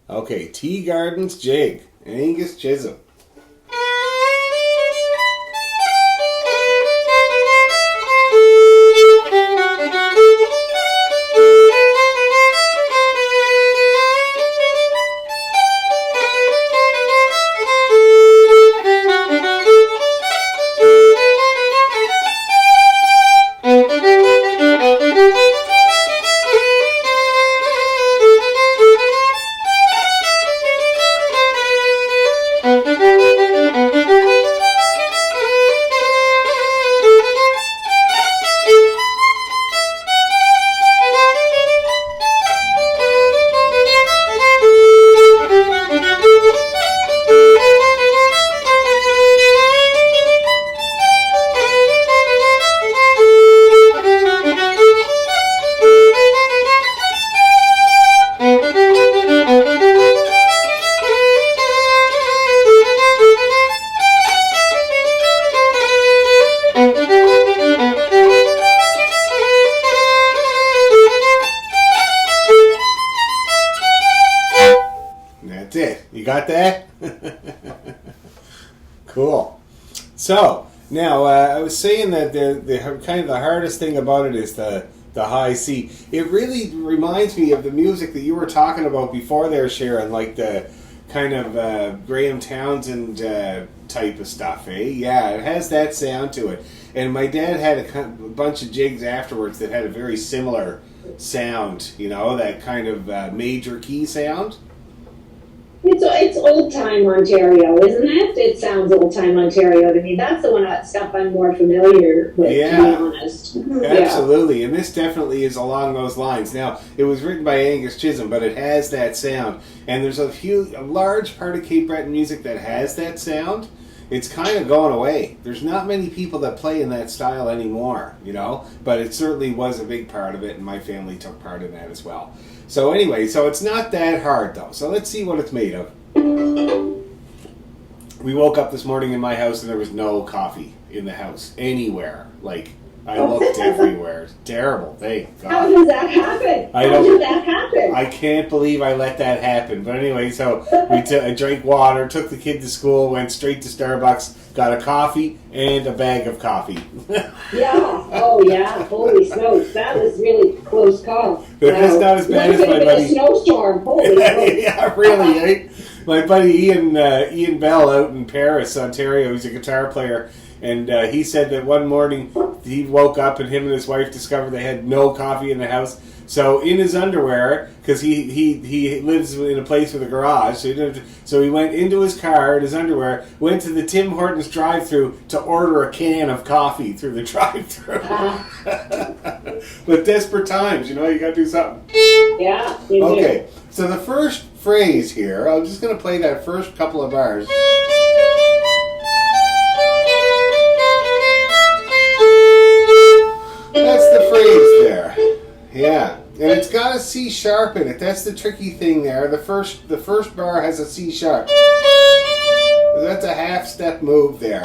Okay, Tea Gardens Jig, Angus Chisholm. That's it. You got that? Cool. So now I was saying that the kind of the hardest thing about it is the high C. It really reminds me of the music that you were talking about before there, Sharon, like the kind of Graham Townsend type of stuff, eh? Yeah, it has that sound to it. And my dad had a bunch of jigs afterwards that had a very similar sound, you know, that kind of major key sound. It's old time Ontario, isn't it? It sounds old time Ontario to me. That's the one that stuff I'm more familiar with, to be honest. Absolutely, and this definitely is along those lines. Now, it was written by Angus Chisholm, but it has that sound, and there's a large part of Cape Breton music that has that sound. It's kind of going away. There's not many people that play in that style anymore, you know, but it certainly was a big part of it, and my family took part in that as well. So anyway, so it's not that hard, though. So let's see what it's made of. We woke up this morning in my house, and there was no coffee in the house anywhere. Like, I looked everywhere. It's terrible. Thank God. How does that happen? How did that happen? I can't believe I let that happen. But anyway, so I drank water, took the kid to school, went straight to Starbucks, got a coffee and a bag of coffee. Yeah. Oh, yeah. Holy smokes. That was really close call. That's not as bad as my buddy. A snowstorm. Holy smokes. Yeah, really, eh? My buddy Ian Bell out in Paris, Ontario, he's a guitar player. And he said that one morning he woke up and him and his wife discovered they had no coffee in the house. So in his underwear, because he lives in a place with a garage, so he went into his car in his underwear, went to the Tim Hortons drive-thru to order a can of coffee through the drive-thru. But desperate times, you know, you got to do something. Yeah, you do. Okay, so the first phrase here, I'm just going to play that first couple of bars. That's the phrase there. Yeah. And it's got a C sharp in it. That's the tricky thing there. The first bar has a C sharp. That's a half step move there.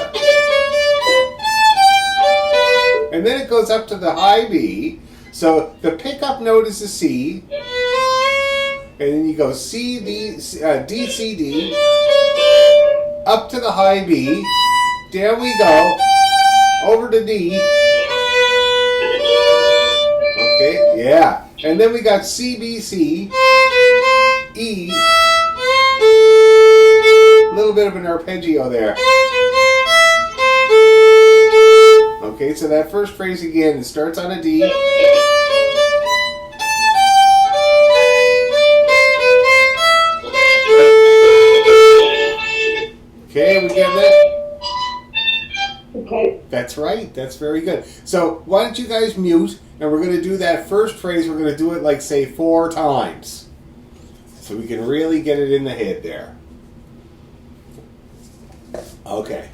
And then it goes up to the high B. So the pickup note is a C. And then you go C, D, C, D. Up to the high B. Down we go. Over to D. Okay, yeah. And then we got C, B, C, E. A little bit of an arpeggio there. Okay, so that first phrase again, it starts on a D. Okay, we get that? Okay. That's right. That's very good. So why don't you guys mute, and we're going to do that first phrase. We're going to do it like, say, 4 times. So we can really get it in the head there. Okay.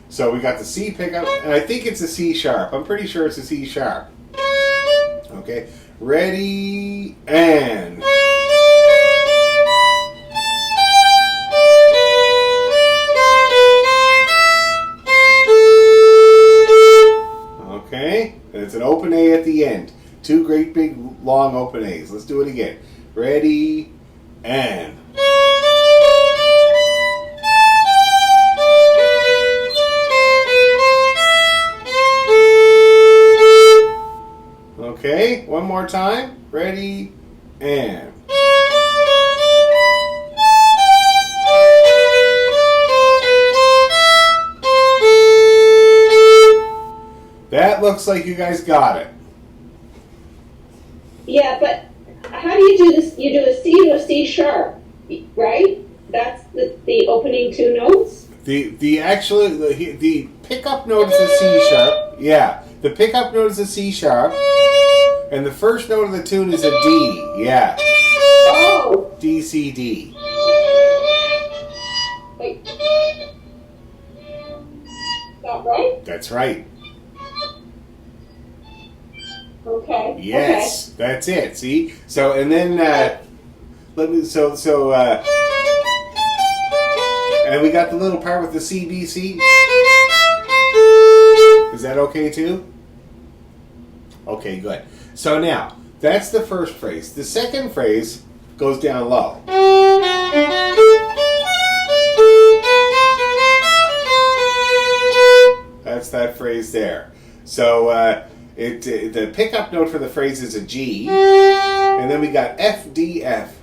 So we got the C pickup, and I think it's a C sharp. I'm pretty sure it's a C sharp. Okay. Ready, and... Okay, and it's an open A at the end. 2 great big long open A's. Let's do it again. Ready, and. Okay, one more time. Ready, and. That looks like you guys got it. Yeah, but how do you do this? You do a C to a C sharp, right? That's the opening two notes? The pickup note is a C sharp. Yeah, the pickup note is a C sharp. And the first note of the tune is a D. Yeah. Oh. D, C, D. Wait. Is that right? That's right. Okay. Yes, okay. That's it. See? So, and then, and we got the little part with the CBC. Is that okay too? Okay, good. So now, that's the first phrase. The second phrase goes down low. That's that phrase there. So, the pickup note for the phrase is a G, and then we got F, D, F.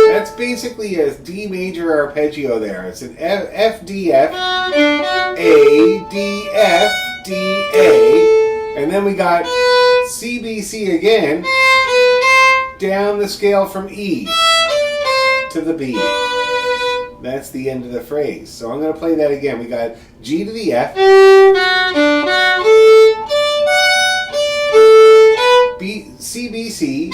That's basically a D major arpeggio there. It's an F, D, F, A, D, F, D, A, and then we got C, B, C again, down the scale from E to the B. That's the end of the phrase. So I'm going to play that again. We got G to the F, B, C, B, C,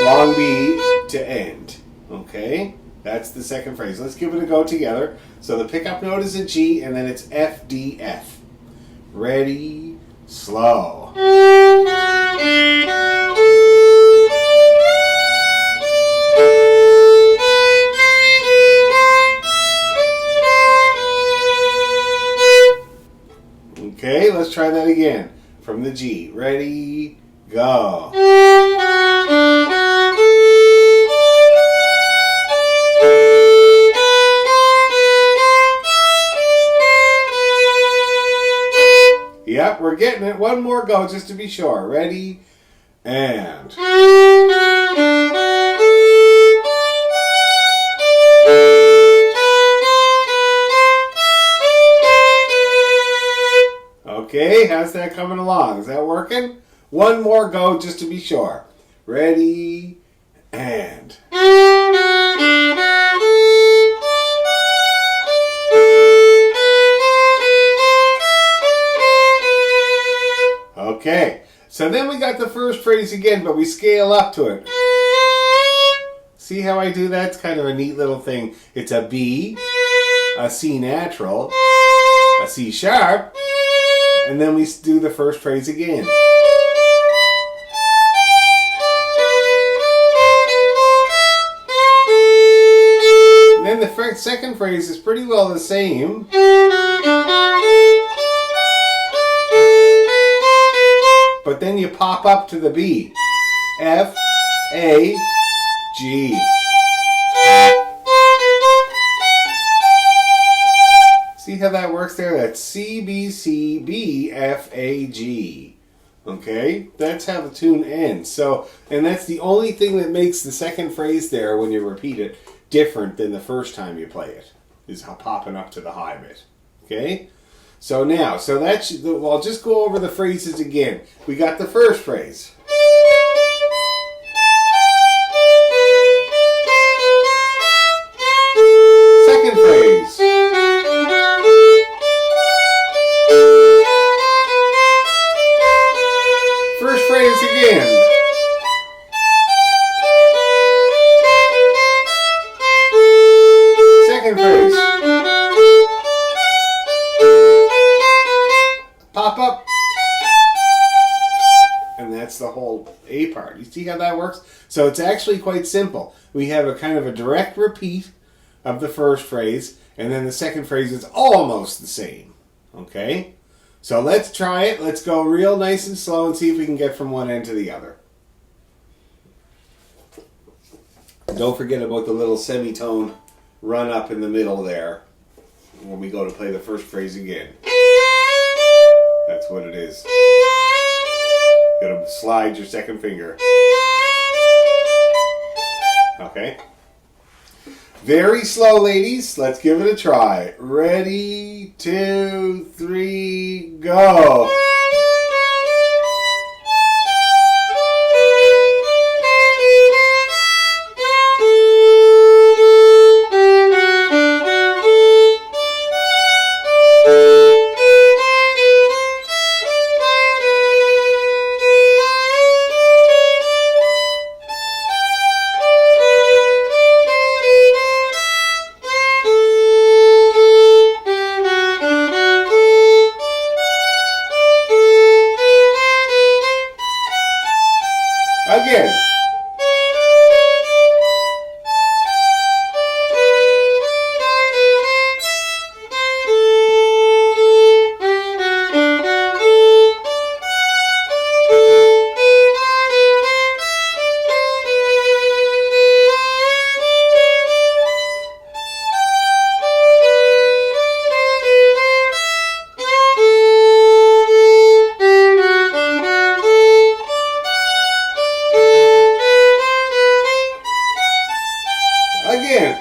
long B to end. Okay? That's the second phrase. Let's give it a go together. So the pickup note is a G, and then it's F, D, F. Ready, slow. Okay, let's try that again. From the G. Ready, go. Yep, we're getting it. One more go just to be sure. Ready, and. Okay, how's that coming along? Is that working? One more go just to be sure. Ready, and. Okay, so then we got the first phrase again, but we scale up to it. See how I do that? It's kind of a neat little thing. It's a B, a C natural, a C sharp, and then we do the first phrase again. And then the second phrase is pretty well the same. But then you pop up to the B. F, A, G. See how that works there? That's C, B, C, B, F, A, G. Okay? That's how the tune ends. So, and that's the only thing that makes the second phrase there, when you repeat it, different than the first time you play it, is popping up to the high bit. Okay? So now, well, I'll just go over the phrases again. We got the first phrase. Second phrase. First phrase again. Second phrase. Pop up. And that's the whole A part. You see how that works? So it's actually quite simple. We have a kind of a direct repeat of the first phrase, and then the second phrase is almost the same. Okay? So let's try it. Let's go real nice and slow and see if we can get from one end to the other. Don't forget about the little semitone run up in the middle there when we go to play the first phrase again. That's what it is. You gotta slide your second finger. Okay. Very slow, ladies. Let's give it a try. Ready, 2, 3, go. Again. Again.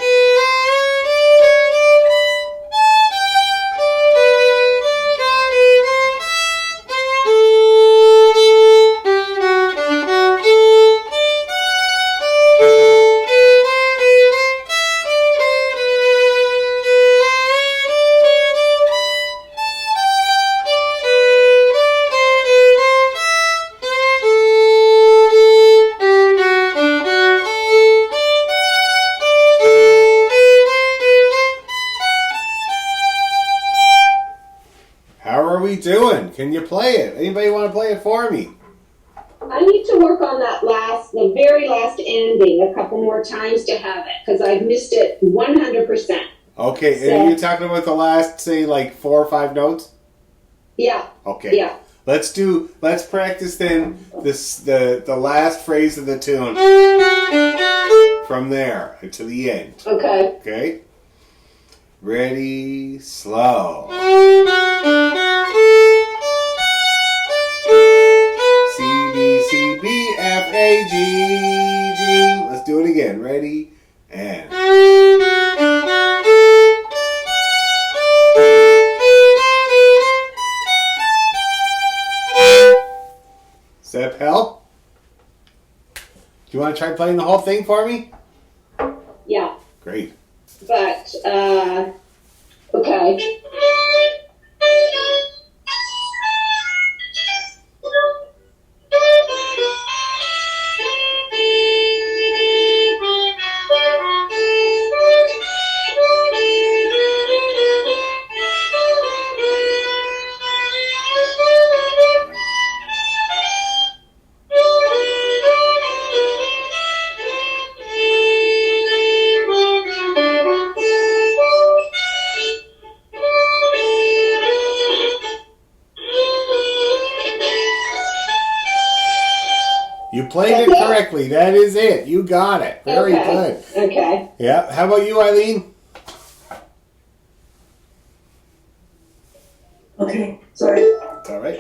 How are we doing? Can you play it? Anybody want to play it for me? I need to work on the very last ending a couple more times to have it, because I've missed it 100%. Okay, So, and you're talking about the last, say, like 4 or 5 notes? yeah. Okay. Yeah. Let's practice then the last phrase of the tune from there to the end. Okay. Okay? Ready, slow. C, B, C, B, F, A, G, G. Let's do it again. Ready, and. Does that help? Do you want to try playing the whole thing for me? Yeah. Great. But, okay. You played it correctly. That is it. You got it. Very good. Okay. Yeah. How about you, Eileen? Okay, sorry. It's all right.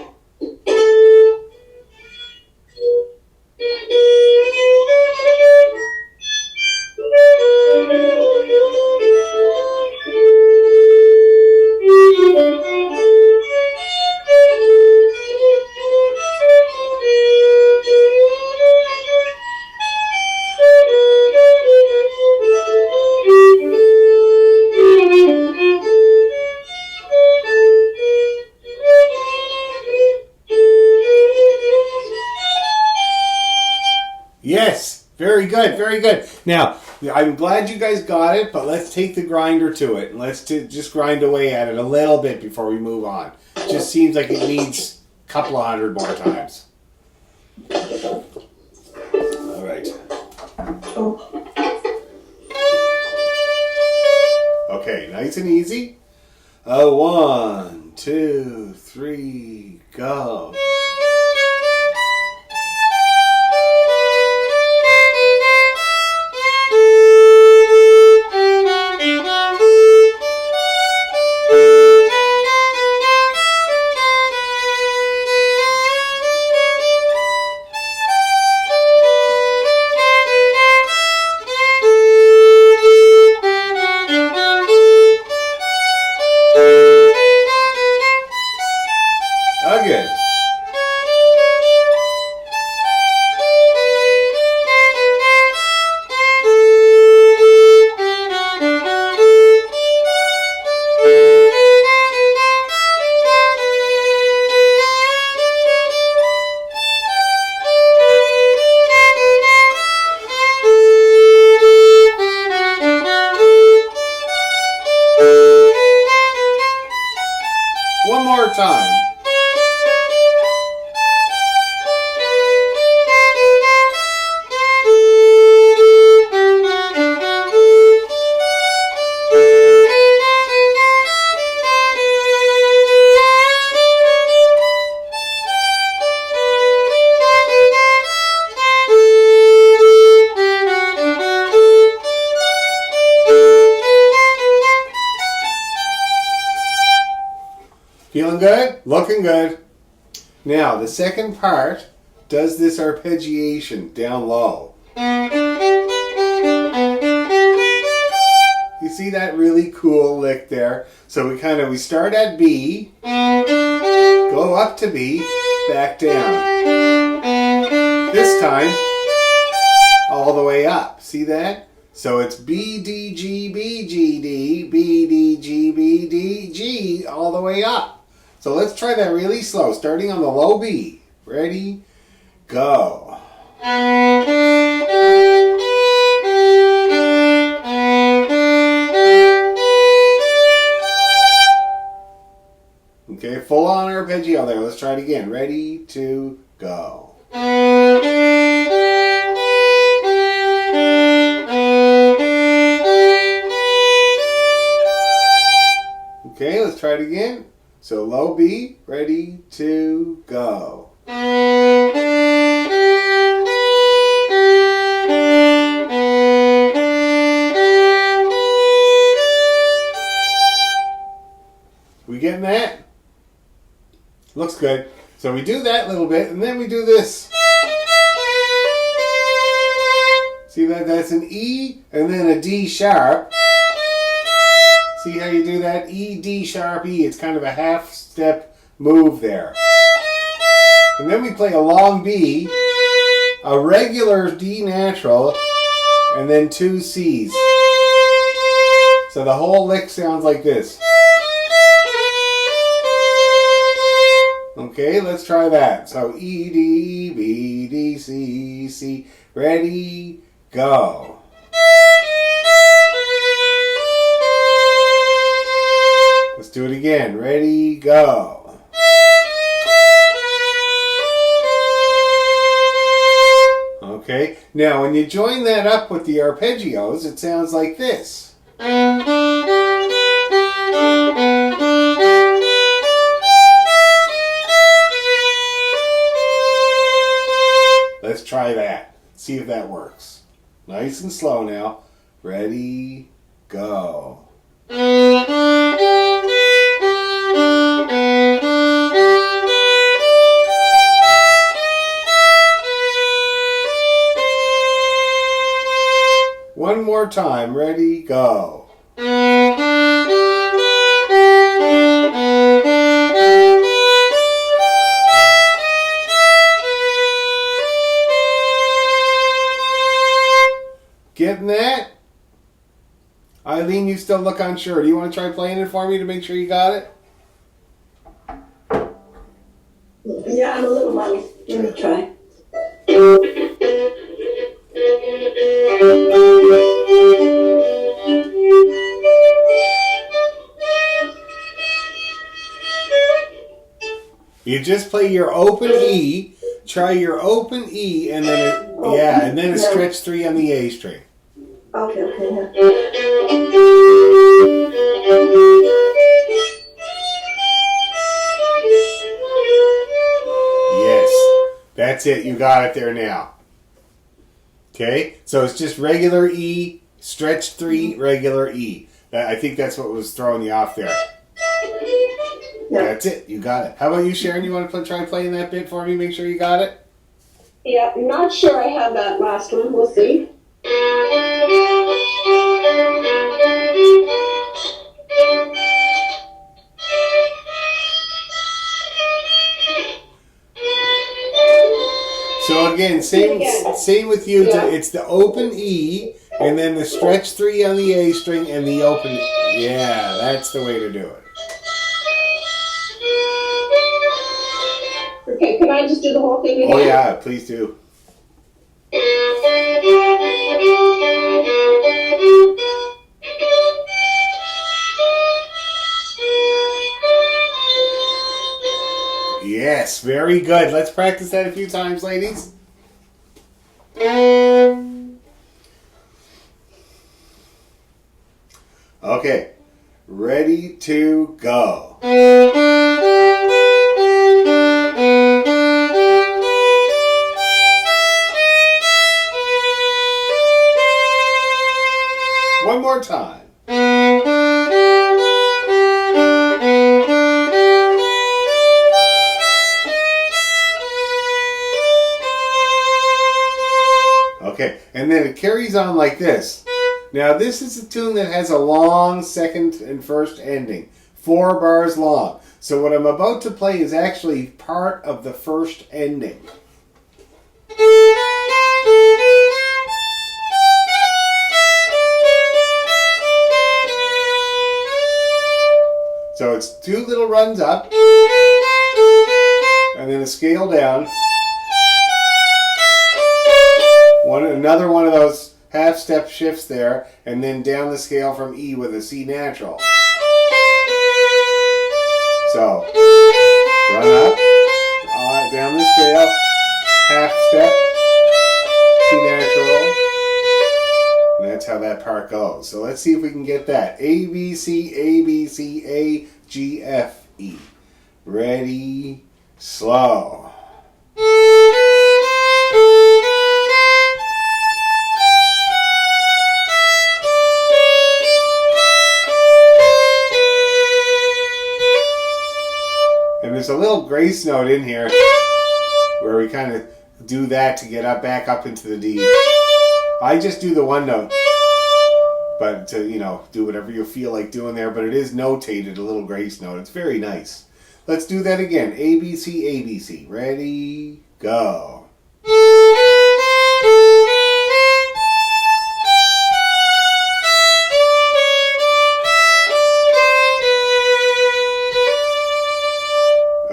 Yes. Very good. Very good. Now, I'm glad you guys got it, but let's take the grinder to it. And let's just grind away at it a little bit before we move on. It just seems like it needs a couple of hundred more times. All right. Okay, nice and easy. 1, 2, 3, go. Again. One more time. Feeling good? Looking good. Now, the second part does this arpeggiation down low. You see that really cool lick there? So we start at B, go up to B, back down. This time, all the way up. See that? So it's B, D, G, B, G, D, B, D, G, B, D, G, all the way up. So let's try that really slow, starting on the low B. Ready? Go. Okay, full on arpeggio there. Let's try it again. Ready, 2, go. Okay, let's try it again. So low B, ready, 2, go. We getting that? Looks good. So we do that little bit, and then we do this. See that? That's an E, and then a D sharp. See how you do that? E, D sharp, E. It's kind of a half step move there. And then we play a long B, a regular D natural, and then 2 C's. So the whole lick sounds like this. Okay, let's try that. So E, D, B, D, C, C. Ready, go. Let's do it again. Ready, go. Okay, now when you join that up with the arpeggios, it sounds like this. Let's try that. See if that works. Nice and slow now. Ready, go. One more time. Ready, go. Getting that? Eileen, you still look unsure. Do you want to try playing it for me to make sure you got it? Yeah, I'm a little mummy. Let me try. You just play your open E, try your open E, and then and then a stretch 3 on the A string. Okay. That's it. You got it there now. Okay? So it's just regular E, stretch 3, regular E. I think that's what was throwing you off there. Yeah. That's it. You got it. How about you, Sharon? You want to try playing that bit for me? Make sure you got it? Yeah, I'm not sure I have that last one. We'll see. So again, same with you. Yeah. It's the open E, and then the stretch 3 on the A string, and the open E. Yeah, that's the way to do it. Okay, can I just do the whole thing again? Oh yeah, please do. Yes, very good. Let's practice that a few times, ladies. Okay, ready to go. One more time. Okay, and then it carries on like this. Now this is a tune that has a long second and first ending. 4 bars long. So what I'm about to play is actually part of the first ending. So it's 2 little runs up, and then a scale down. Another one of those half-step shifts there, and then down the scale from E with a C natural. So, run up, down the scale, half-step, C natural, and that's how that part goes. So let's see if we can get that. A, B, C, A, B, C, A, G, F, E. Ready, slow. There's a little grace note in here where we kind of do that to get back up into the D. I just do the one note, but to, do whatever you feel like doing there, but it is notated, a little grace note. It's very nice. Let's do that again. A, B, C, A, B, C. Ready, go.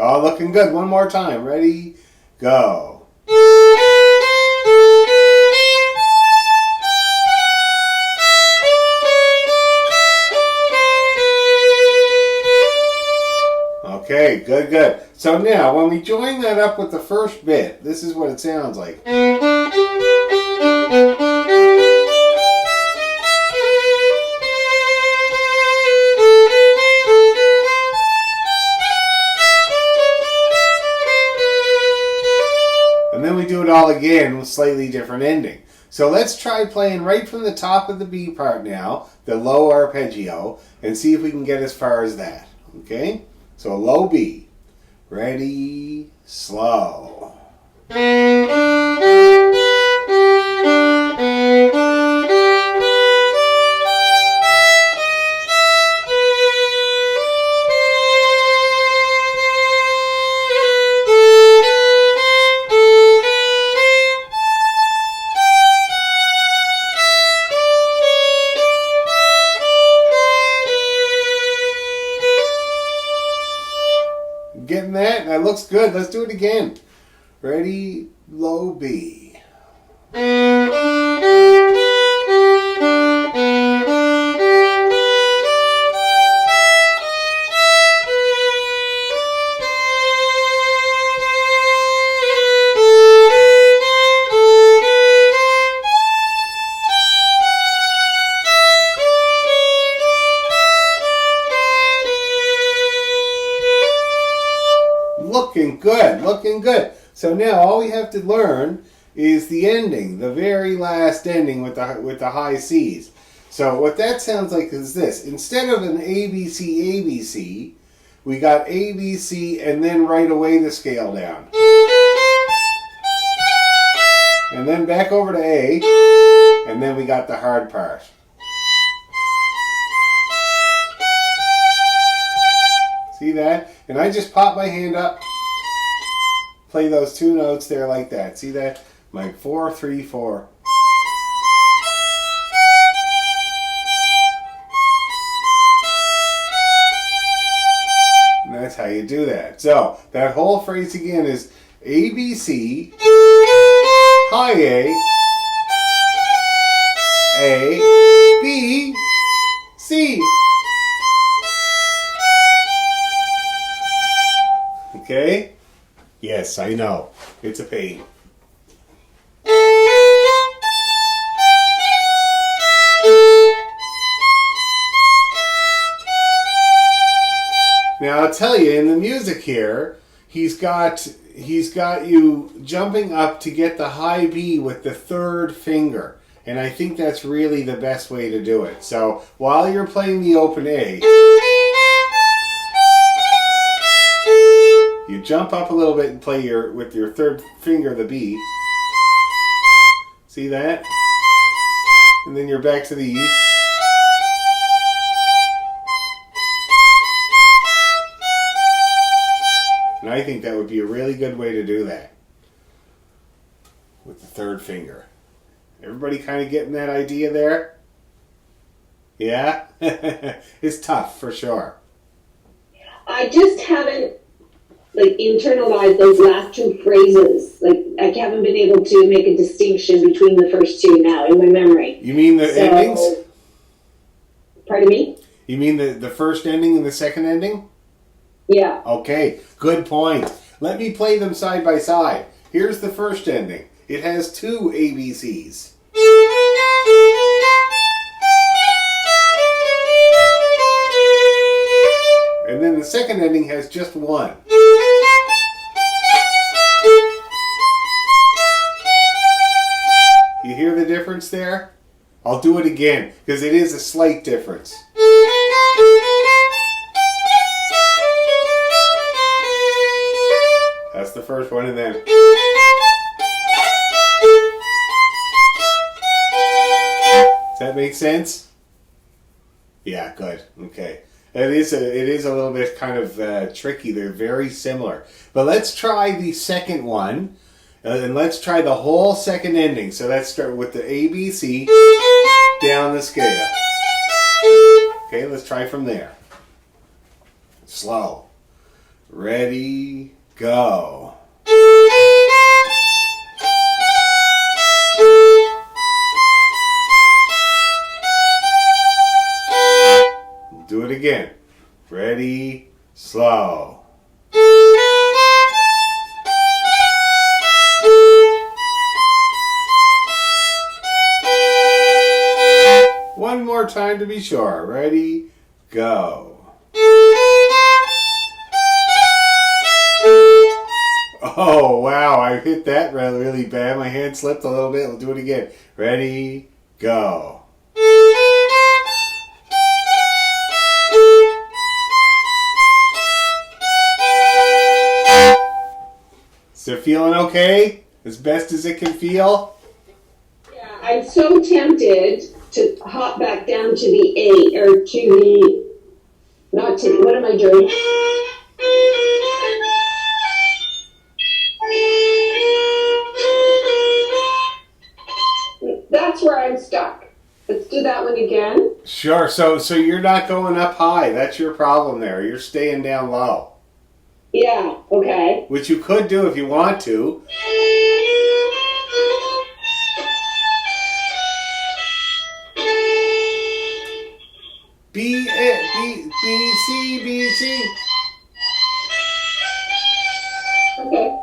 Oh, looking good. One more time. Ready? Go. Okay, good, good. So now, when we join that up with the first bit, this is what it sounds like. And then we do it all again with slightly different ending. So let's try playing right from the top of the B part now, the low arpeggio, and see if we can get as far as that. Okay? So a low B. Ready, slow. Getting that? That looks good. Let's do it again. Ready, low B. Looking good, looking good. So now all we have to learn is the ending, the very last ending with the high C's. So what that sounds like is this. Instead of an ABC, ABC, we got ABC and then right away the scale down. And then back over to A, and then we got the hard part. See that? And I just pop my hand up, play those two notes there like that. See that? My 4, 3, 4. And that's how you do that. So, that whole phrase again is A, B, C, high A, B, C. Okay? Yes, I know. It's a pain. Now I'll tell you, in the music here, he's got you jumping up to get the high B with the third finger. And I think that's really the best way to do it. So while you're playing the open A, you jump up a little bit and play with your third finger the B. See that? And then you're back to the E. And I think that would be a really good way to do that. With the third finger. Everybody kind of getting that idea there? Yeah? It's tough, for sure. I just haven't internalized those last two phrases. I haven't been able to make a distinction between the first two now in my memory. You mean the endings? Pardon me? You mean the first ending and the second ending? Yeah. Okay, good point. Let me play them side by side. Here's the first ending. It has two ABCs. And then the second ending has just one. You hear the difference there? I'll do it again, because it is a slight difference. That's the first one, and then... Does that make sense? Yeah, good. Okay. It is a little bit kind of tricky. They're very similar. But let's try the second one. And let's try the whole second ending. So let's start with the ABC down the scale. Okay, let's try from there. Slow. Ready, go. Do it again. Ready, slow. One more time to be sure. Ready, go. Oh, wow, I hit that really bad. My hand slipped a little bit. We'll do it again. Ready, go. Is it feeling okay? As best as it can feel? Yeah, I'm so tempted to hop back down to the A, or to the, not to, what am I doing? That's where I'm stuck. Let's do that one again. Sure, so you're not going up high. That's your problem there. You're staying down low. Yeah, okay. Which you could do if you want to. B, C, B, C. Okay.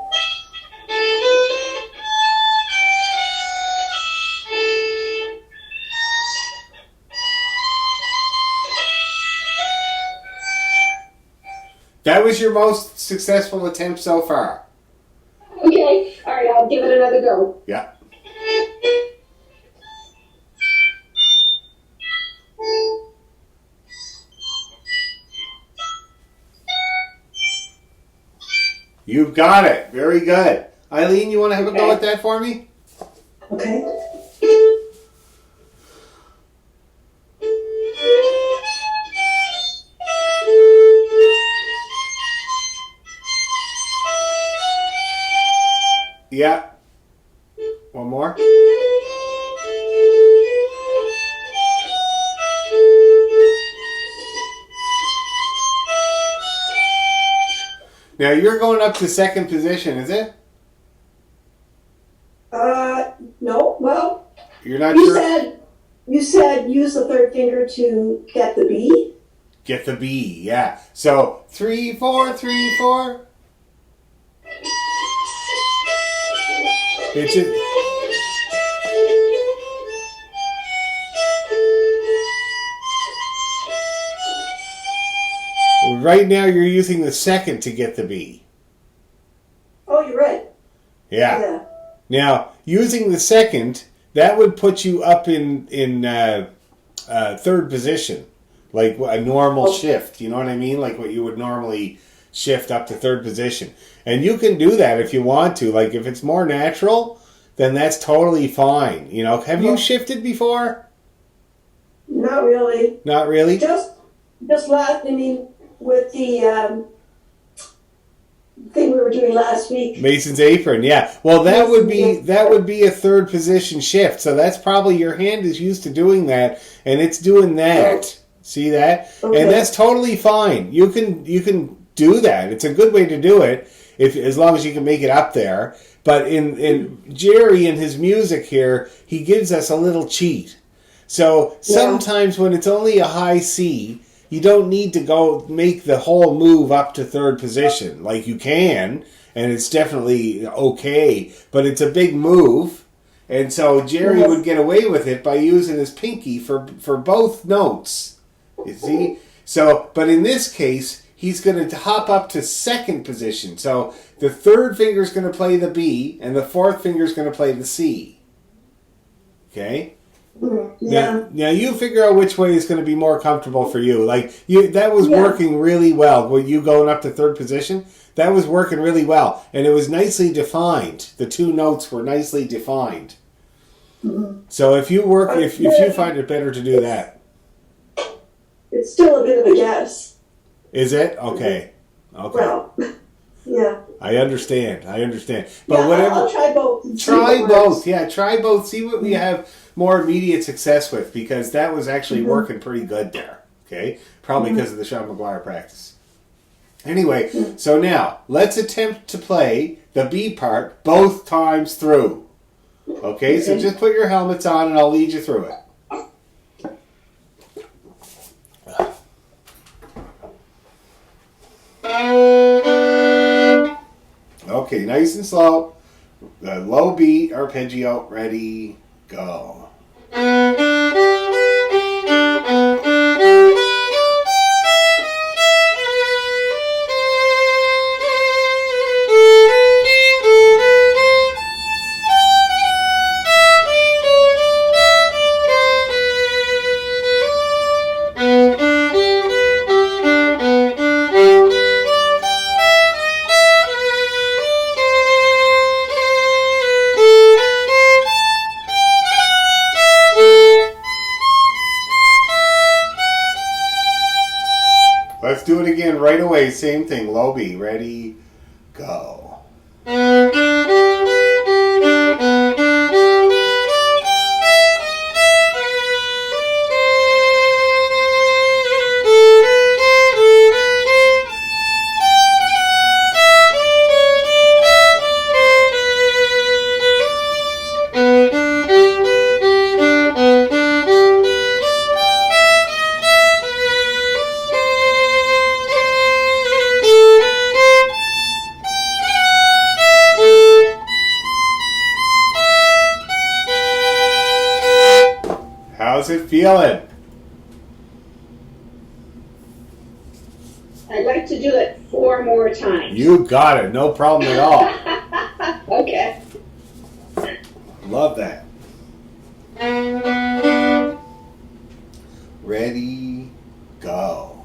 That was your most successful attempt so far. Okay, I'll give it another go. Yeah. You've got it. Very good. Eileen, you want to have a go at that for me? Okay. Yeah. One more. Now you're going up to second position, is it? No. Well, You're not you sure? said use the third finger to get the B. Get the B, yeah. So 3, 4, 3, 4. It's just, right now you're using the second to get the B. Oh, you're right. Yeah. Now, using the second, that would put you up in third position, like a normal shift. You know what I mean? Like what you would normally shift up to third position. And you can do that if you want to. Like if it's more natural, then that's totally fine. You know, have you shifted before? Not really. Not really? Just last. I mean, with the thing we were doing last week. Mason's apron, yeah. Well, that would be a third position shift. So that's probably your hand is used to doing that, and it's doing that. Oh. See that? Okay. And that's totally fine. You can do that. It's a good way to do it as long as you can make it up there. But in Jerry and his music here, he gives us a little cheat. So sometimes when it's only a high C, you don't need to go make the whole move up to third position. Like you can, and it's definitely okay, but it's a big move. And so Jerry would get away with it by using his pinky for both notes. You see? So, but in this case, he's going to hop up to second position. So the third finger is going to play the B, and the fourth finger is going to play the C. Okay? Yeah. Now you figure out which way is going to be more comfortable for you. Like that was working really well. With you going up to third position, that was working really well, and it was nicely defined. The two notes were nicely defined. Mm-hmm. So if you find it better to do that, it's still a bit of a guess. Is it okay? Okay. Well, yeah. I understand. But whatever. I'll try both. Try both. Yeah, try both. See what we have more immediate success with, because that was actually working pretty good there. Okay? Probably because of the Sean McGuire practice. Anyway, so now let's attempt to play the B part both times through. Okay? So just put your helmets on and I'll lead you through it. Okay, nice and slow. The low B arpeggio, ready, go. Let's do it again right away. Same thing. Low B. Ready, go. How's it feeling? I'd like to do it 4 more times. You got it. No problem at all. Okay. Love that. Ready, go.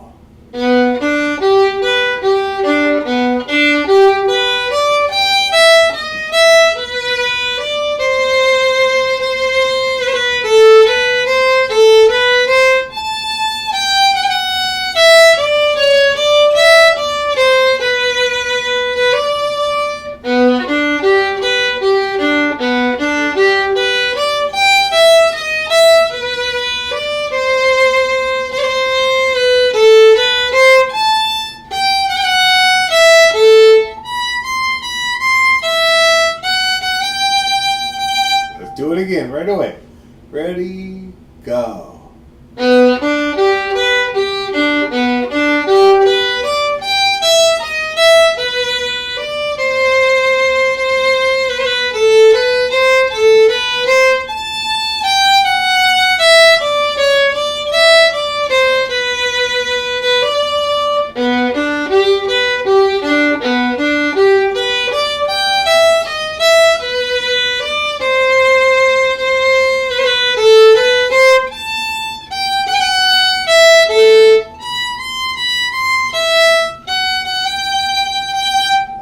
Do it again right away. Ready, go.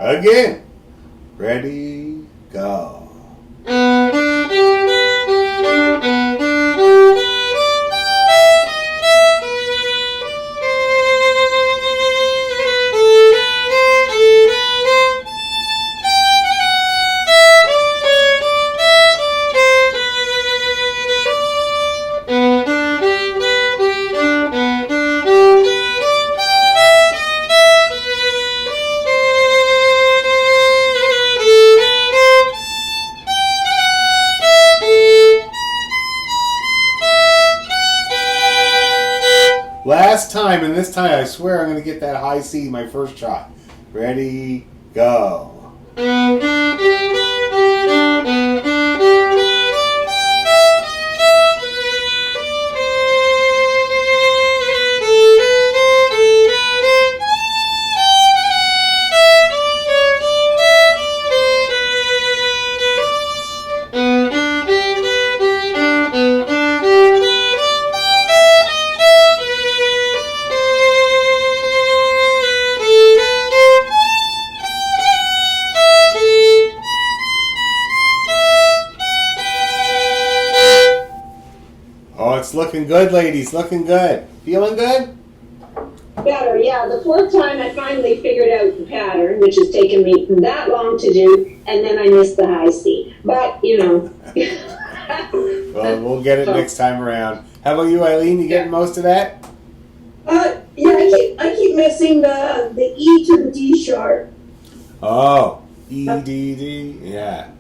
Again. Ready, go. Last time, and this time I swear I'm going to get that high C my first shot. Ready, go. Oh, it's looking good, ladies. Looking good. Feeling good? Better, yeah. The fourth time I finally figured out the pattern, which has taken me that long to do, and then I missed the high C. But, you know. Well, we'll get it next time around. How about you, Eileen? You getting most of that? Yeah, I keep missing the E to the D sharp. Oh, E, D, D. Yeah.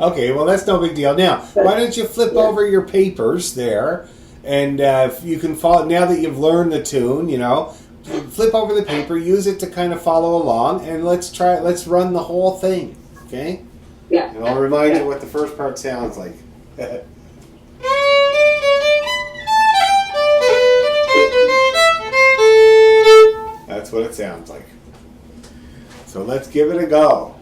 Okay, well, that's no big deal. Now, why don't you flip over your papers there, and you can follow, now that you've learned the tune, you know, flip over the paper, use it to kind of follow along, and let's run the whole thing, okay? Yeah. And I'll remind you what the first part sounds like. That's what it sounds like. So let's give it a go.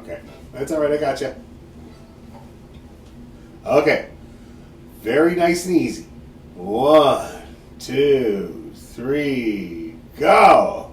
Okay, that's all right. I got you. Okay, very nice and easy. 1, 2, 3, go.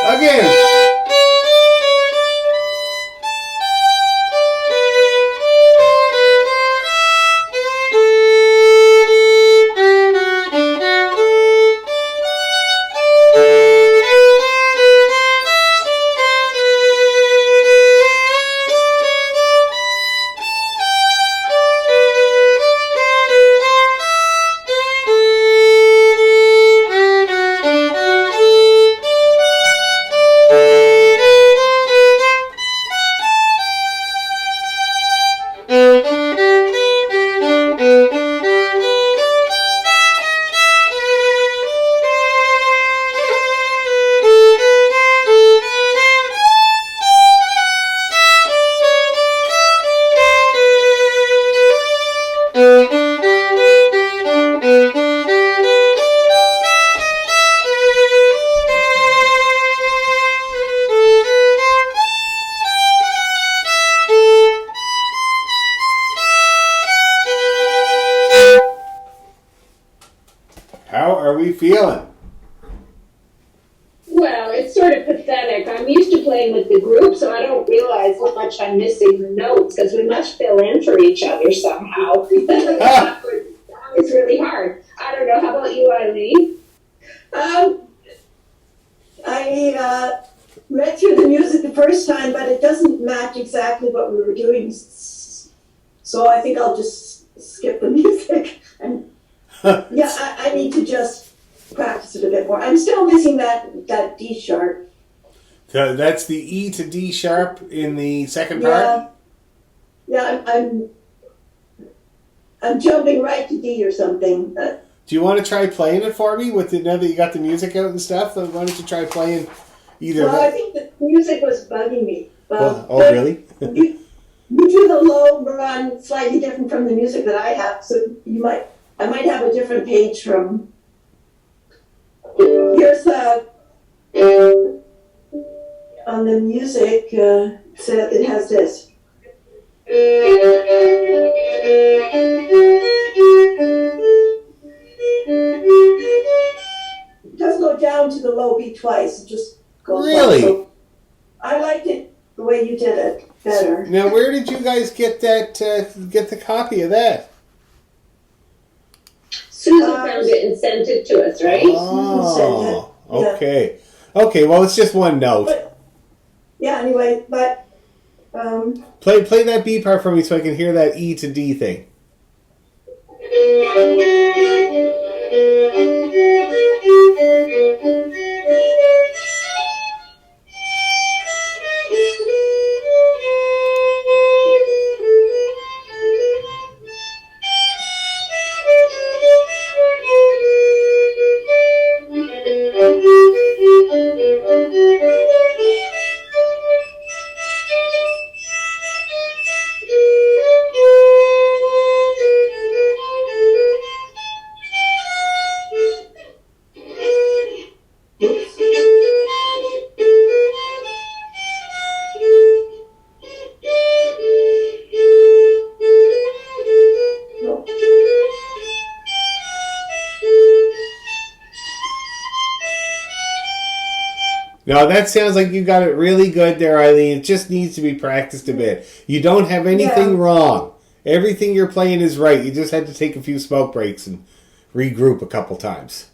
Again. How are we feeling? Well, it's sort of pathetic. I'm used to playing with the group, so I don't realize how much I'm missing the notes because we must fill in for each other somehow. It's really hard. I don't know. How about you, Eileen? I read through the music the first time, but it doesn't match exactly what we were doing. So I think I'll just skip the music. And yeah, I need to just practice it a bit more. I'm still missing that D sharp. So that's the E to D sharp in the second part? Yeah, I'm jumping right to D or something. Do you want to try playing it for me with now that you got the music out and stuff? Why don't you try playing either? Well, I think the music was bugging me. Really? you do the low run slightly different from the music that I have, so I might have a different page from. Here's on the music, so it has this. It doesn't go down to the low B twice. It just goes Really? down. So I liked it the way you did it better. Now, where did you guys get that? Get the copy of that? Susan found it and sent it to us, right? Oh, okay. Okay, well, it's just one note. But, yeah, anyway, but... Play that B part for me so I can hear that E to D thing. Now, that sounds like you got it really good there, Eileen. It just needs to be practiced a bit. You don't have anything wrong. Everything you're playing is right. You just had to take a few smoke breaks and regroup a couple times.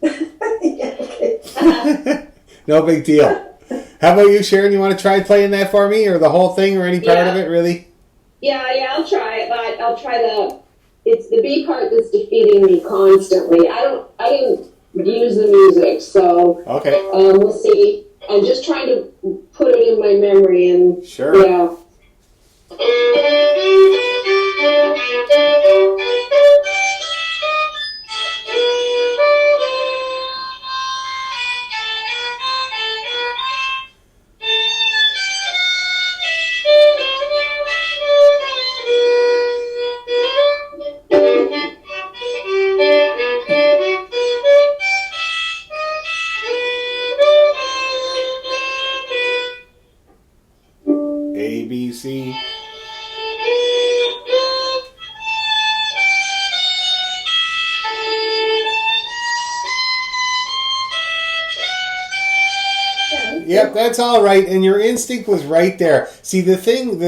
No big deal. How about you, Sharon? You want to try playing that for me, or the whole thing, or any part of it, really? Yeah, I'll try it, but I'll try it's the B part that's defeating me constantly. I didn't use the music, so okay. We'll see. I'm just trying to put it in my memory, and sure. Yeah. A, B, C. Yep, that's all right. And your instinct was right there. See, the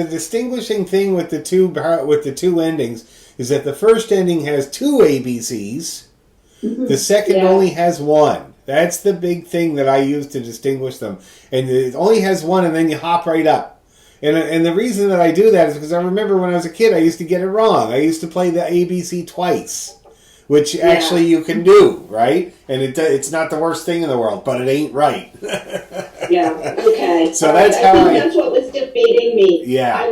distinguishing thing with the two endings is that the first ending has 2 ABCs. The second only has 1. That's the big thing that I use to distinguish them. And it only has 1, and then you hop right up. And the reason that I do that is because I remember when I was a kid, I used to get it wrong. I used to play the ABC twice, which actually you can do, right? And it's not the worst thing in the world, but it ain't right. Yeah. Okay. So that's how that's what was defeating me. Yeah.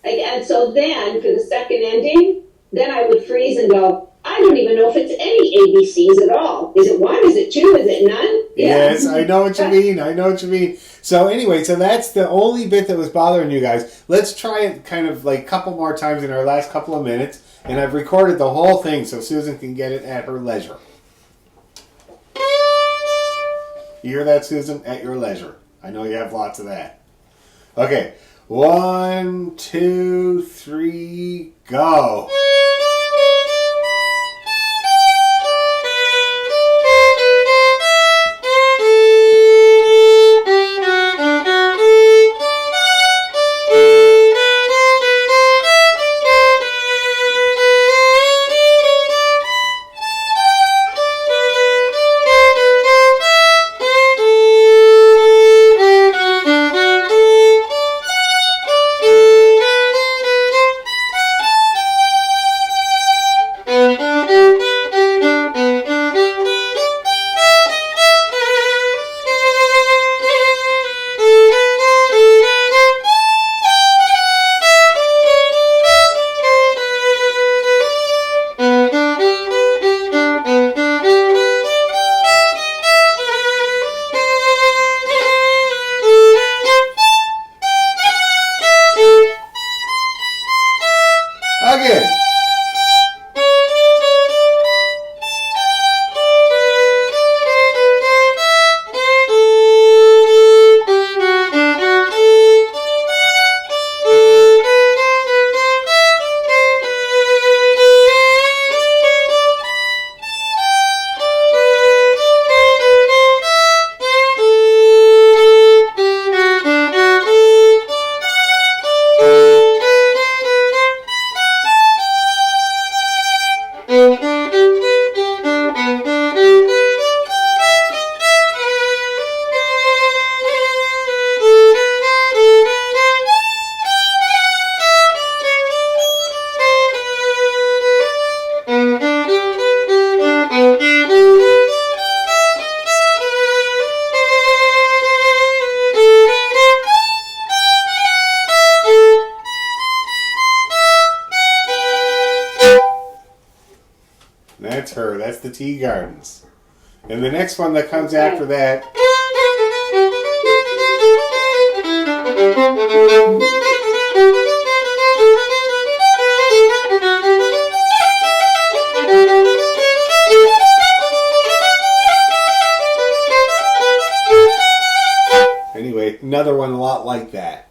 And so then for the second ending, then I would freeze and go, I don't even know if it's any ABCs at all. Is it 1? Is it 2? Is it none? Yeah. Yes, I know what you mean. So anyway, so that's the only bit that was bothering you guys. Let's try it kind of like a couple more times in our last couple of minutes. And I've recorded the whole thing so Susan can get it at her leisure. You hear that, Susan? At your leisure. I know you have lots of that. Okay. 1, 2, 3, go. Again. That's her. That's the Tea Gardens. And the next one that comes after that. Anyway, another one a lot like that.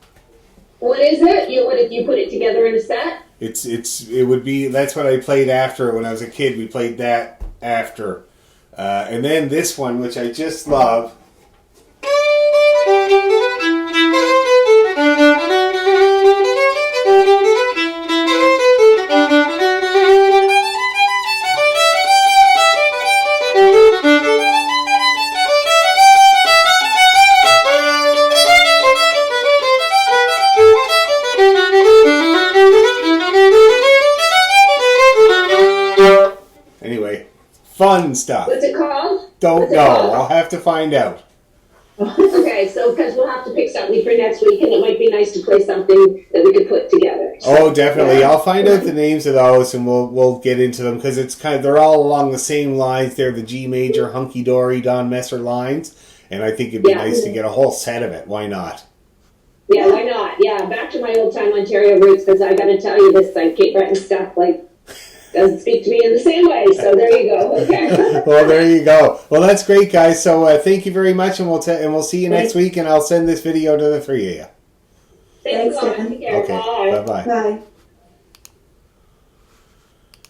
What is it? You put it together in a set? It would be, that's what I played after when I was a kid. We played that after. And then this one, which I just love. Anyway, fun stuff. What's it called? Don't know. I'll have to find out. Okay, so because we'll have to pick something for next week, and it might be nice to play something that we could put together. So, definitely. Yeah. I'll find out the names of those, and we'll get into them because it's they're all along the same lines. They're the G major, hunky dory, Don Messer lines, and I think it'd be nice to get a whole set of it. Why not? Yeah, why not? Yeah, back to my old time Ontario roots, because I got to tell you this, like Cape Breton stuff, like. Doesn't speak to me in the same way, so there you go. Okay. Well, there you go. Well, that's great, guys. So thank you very much, and we'll see you next week. And I'll send this video to the 3 of you. Thanks, Dan. Okay. Bye-bye. Bye.